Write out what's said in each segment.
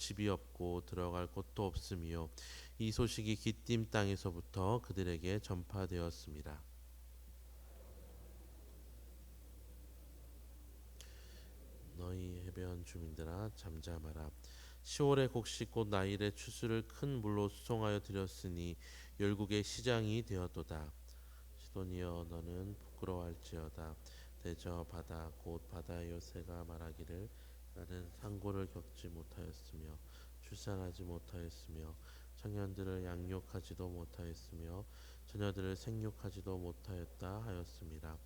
집이 없고 들어갈 곳도 없으며 이 소식이 기띔 땅에서부터 그들에게 전파되었습니다. 너희 해변 주민들아 잠잠하라. 시월의 곡식 곧 나일의 추수를 큰 물로 수송하여 드렸으니 열국의 시장이 되었도다. 시돈이여 너는 부끄러워할지어다. 대저 바다 곧 바다의 요새가 말하기를 나는 상고를 겪지 못하였으며 출산하지 못하였으며 청년들을 양육하지도 못하였으며 처녀들을 생육하지도 못하였다 하였습니다.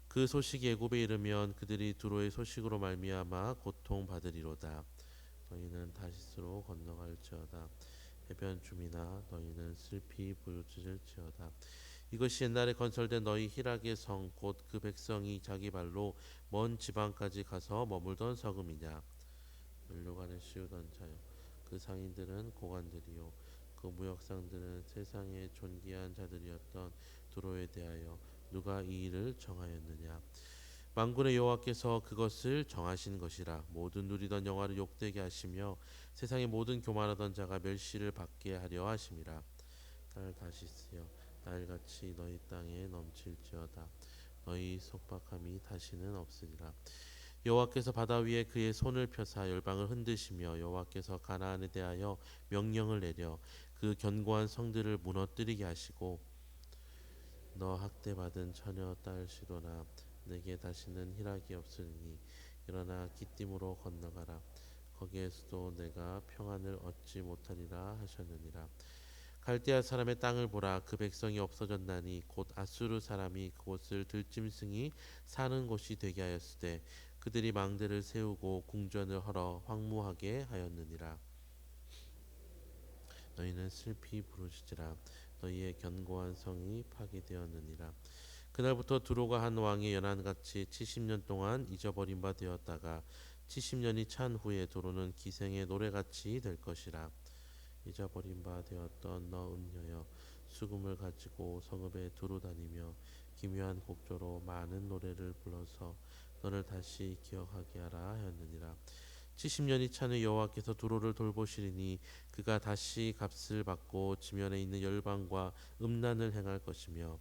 그 소식이 애굽에 이르면 그들이 두로의 소식으로 말미암아 고통받으리로다. 너희는 다시스로 건너갈지어다. 해변 주민아 너희는 슬피 부르짖을지어다. 이것이 옛날에 건설된 너희 희락의 성 곧 그 백성이 자기 발로 먼 지방까지 가서 머물던 성읍이냐. 멸류관을 씌우던 자요 그 상인들은 고관들이요 그 무역상들은 세상의 존귀한 자들이었던 두로에 대하여 누가 이 일을 정하였느냐. 만군의 여호와께서 그것을 정하신 것이라. 모든 누리던 영화를 욕되게 하시며 세상의 모든 교만하던 자가 멸시를 받게 하려 하심이라. 딸 다시스여 나일같이 너희 땅에 넘칠지어다. 너희 속박함이 다시는 없으리라. 여호와께서 바다 위에 그의 손을 펴사 열방을 흔드시며 여호와께서 가나안에 대하여 명령을 내려 그 견고한 성들을 무너뜨리게 하시고 너 학대받은 처녀 딸 시도나 내게 다시는 희락이 없으니 일어나 기띔으로 건너가라. 거기에서도 내가 평안을 얻지 못하리라 하셨느니라. 갈대아 사람의 땅을 보라. 그 백성이 없어졌나니 곧 아수르 사람이 그곳을 들짐승이 사는 곳이 되게 하였으되 그들이 망대를 세우고 궁전을 헐어 황무하게 하였느니라. 너희는 슬피 부르짖으라. 너희의 견고한 성이 파괴되었느니라. 그날부터 두로가 한 왕의 연한같이 70년 동안 잊어버린 바 되었다가 70년이 찬 후에 두로는 기생의 노래같이 될 것이라. 잊어버린 바 되었던 너 음녀여 수금을 가지고 성읍에 두루 다니며 기묘한 곡조로 많은 노래를 불러서 너를 다시 기억하게 하라 하였느니라. 70년이 찬 후 여호와께서 두로를 돌보시리니 그가 다시 값을 받고 지면에 있는 열방과 음란을 행할 것이며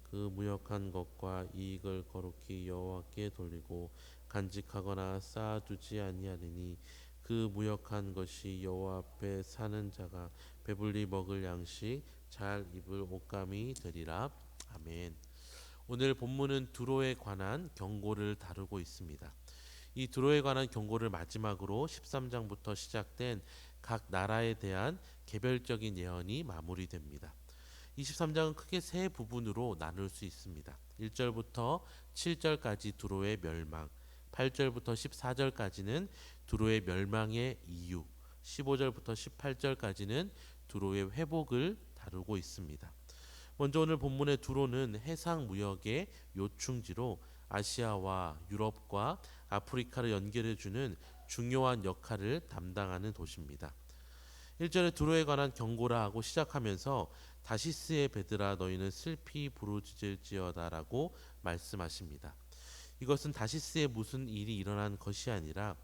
그 무역한 것과 이익을 거룩히 여호와께 돌리고 간직하거나 쌓아두지 아니하리니 그 무역한 것이 여호와 앞에 사는 자가 배불리 먹을 양식 잘 입을 옷감이 되리라. 아멘. 오늘 본문은 두로에 관한 경고를 다루고 있습니다. 이 두로에 관한 경고를 마지막으로 13장부터 시작된 각 나라에 대한 개별적인 예언이 마무리됩니다. 23장은 크게 세 부분으로 나눌 수 있습니다. 1절부터 7절까지 두로의 멸망, 8절부터 14절까지는 두로의 멸망의 이유, 15절부터 18절까지는 두로의 회복을 다루고 있습니다. 먼저 오늘 본문의 두로는 해상 무역의 요충지로 아시아와 유럽과 아프리카를 연결해주는 중요한 역할을 담당하는 도시입니다. 1절에 두로에 관한 경고라 하고 시작하면서 다시스의 베드라 너희는 슬피 부르짖을지어다라고 말씀하십니다. 이것은 다시스에 무슨 일이 일어난 것이 아니라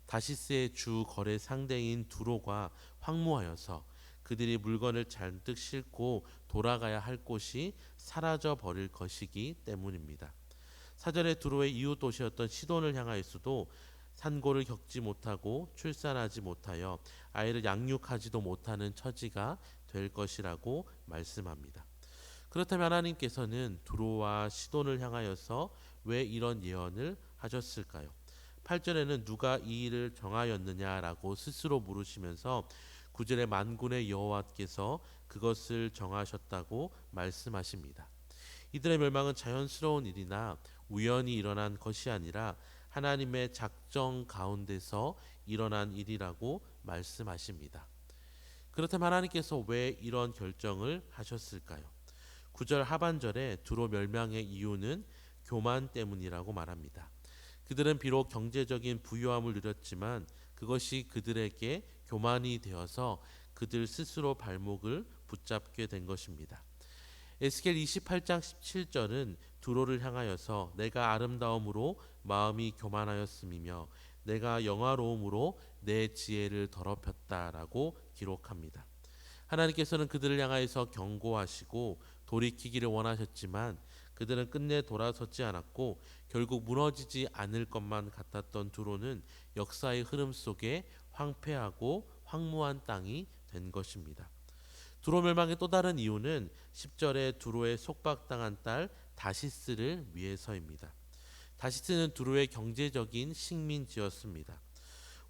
다시스의 주 거래 상대인 두로가 황무하여서 그들이 물건을 잔뜩 싣고 돌아가야 할 곳이 사라져 버릴 것이기 때문입니다. 4절에 두로의 이웃 도시였던 시돈을 향하여서도 산고를 겪지 못하고 출산하지 못하여 아이를 양육하지도 못하는 처지가 될 것이라고 말씀합니다. 그렇다면 하나님께서는 두로와 시돈을 향하여서 왜 이런 예언을 하셨을까요? 8절에는 누가 이 일을 정하였느냐라고 스스로 물으시면서 9절에 만군의 여호와께서 그것을 정하셨다고 말씀하십니다. 이들의 멸망은 자연스러운 일이나 우연히 일어난 것이 아니라 하나님의 작정 가운데서 일어난 일이라고 말씀하십니다. 그렇다면 하나님께서 왜 이런 결정을 하셨을까요? 9절 하반절에 두로 멸망의 이유는 교만 때문이라고 말합니다. 그들은 비록 경제적인 부유함을 누렸지만 그것이 그들에게 교만이 되어서 그들 스스로 발목을 붙잡게 된 것입니다. 에스겔 28장 17절은 두로를 향하여서 내가 아름다움으로 마음이 교만하였음이며 내가 영화로움으로 내 지혜를 더럽혔다라고 기록합니다. 하나님께서는 그들을 향하여서 경고하시고 돌이키기를 원하셨지만 그들은 끝내 돌아서지 않았고 결국 무너지지 않을 것만 같았던 두로는 역사의 흐름 속에 황폐하고 황무한 땅이 된 것입니다. 두로 멸망의 또 다른 이유는 10절에 두로의 속박당한 딸 다시스를 위해서입니다. 다시스는 두로의 경제적인 식민지였습니다.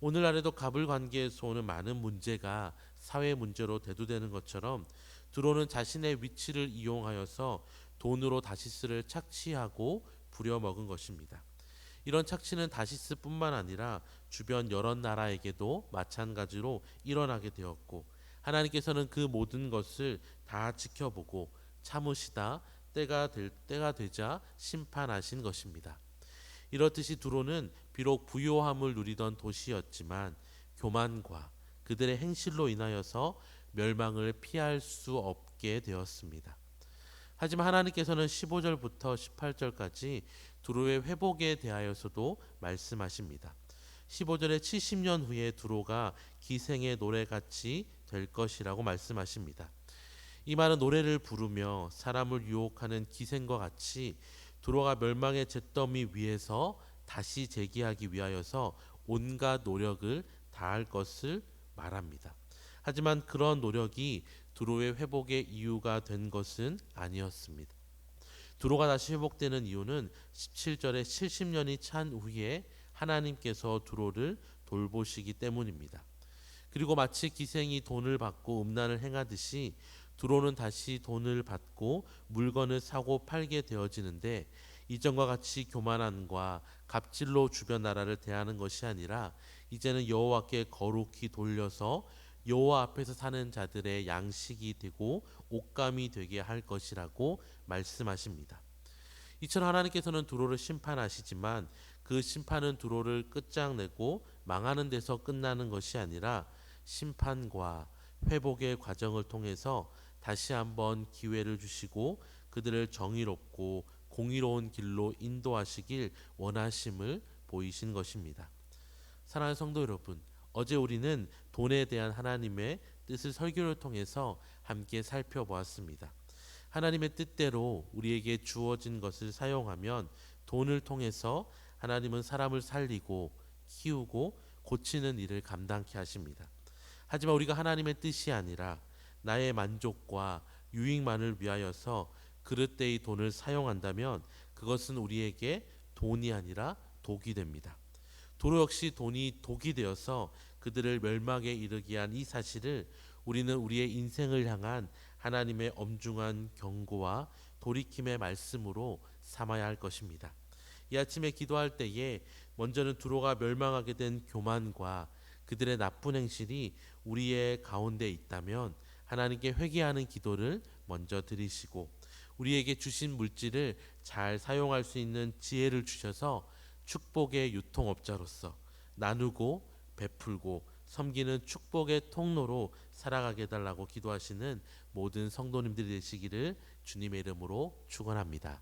오늘날에도 갑을 관계에서 오는 많은 문제가 사회 문제로 대두되는 것처럼 두로는 자신의 위치를 이용하여서 돈으로 다시스를 착취하고 부려먹은 것입니다. 이런 착취는 다시스뿐만 아니라 주변 여러 나라에게도 마찬가지로 일어나게 되었고 하나님께서는 그 모든 것을 다 지켜보고 참으시다 때가 되자 심판하신 것입니다. 이렇듯이 두로는 비록 부요함을 누리던 도시였지만 교만과 그들의 행실로 인하여서 멸망을 피할 수 없게 되었습니다. 하지만 하나님께서는 15절부터 18절까지 두로의 회복에 대하여서도 말씀하십니다. 15절에 70년 후에 두로가 기생의 노래같이 될 것이라고 말씀하십니다. 이 말은 노래를 부르며 사람을 유혹하는 기생과 같이 두로가 멸망의 잿더미 위에서 다시 재기하기 위하여서 온갖 노력을 다할 것을 말합니다. 하지만 그런 노력이 두로의 회복의 이유가 된 것은 아니었습니다. 두로가 다시 회복되는 이유는 17절에 70년이 찬 후에 하나님께서 두로를 돌보시기 때문입니다. 그리고 마치 기생이 돈을 받고 음란을 행하듯이 두로는 다시 돈을 받고 물건을 사고 팔게 되어지는데 이전과 같이 교만함과 갑질로 주변 나라를 대하는 것이 아니라 이제는 여호와께 거룩히 돌려서 여호와 앞에서 사는 자들의 양식이 되고 옷감이 되게 할 것이라고 말씀하십니다. 이처럼 하나님께서는 두로를 심판하시지만 그 심판은 두로를 끝장내고 망하는 데서 끝나는 것이 아니라 심판과 회복의 과정을 통해서 다시 한번 기회를 주시고 그들을 정의롭고 공의로운 길로 인도하시길 원하심을 보이신 것입니다. 사랑하는 성도 여러분, 어제 우리는 돈에 대한 하나님의 뜻을 설교를 통해서 함께 살펴보았습니다. 하나님의 뜻대로 우리에게 주어진 것을 사용하면 돈을 통해서 하나님은 사람을 살리고 키우고 고치는 일을 감당케 하십니다. 하지만 우리가 하나님의 뜻이 아니라 나의 만족과 유익만을 위하여서 그릇되이 돈을 사용한다면 그것은 우리에게 돈이 아니라 독이 됩니다. 도로 역시 돈이 독이 되어서 그들을 멸망에 이르게 한 이 사실을 우리는 우리의 인생을 향한 하나님의 엄중한 경고와 돌이킴의 말씀으로 삼아야 할 것입니다. 이 아침에 기도할 때에 먼저는 두로가 멸망하게 된 교만과 그들의 나쁜 행실이 우리의 가운데 있다면 하나님께 회개하는 기도를 먼저 드리시고 우리에게 주신 물질을 잘 사용할 수 있는 지혜를 주셔서 축복의 유통업자로서 나누고 베풀고 섬기는 축복의 통로로 살아가게 해달라고 기도하시는 모든 성도님들이 되시기를 주님의 이름으로 축원합니다.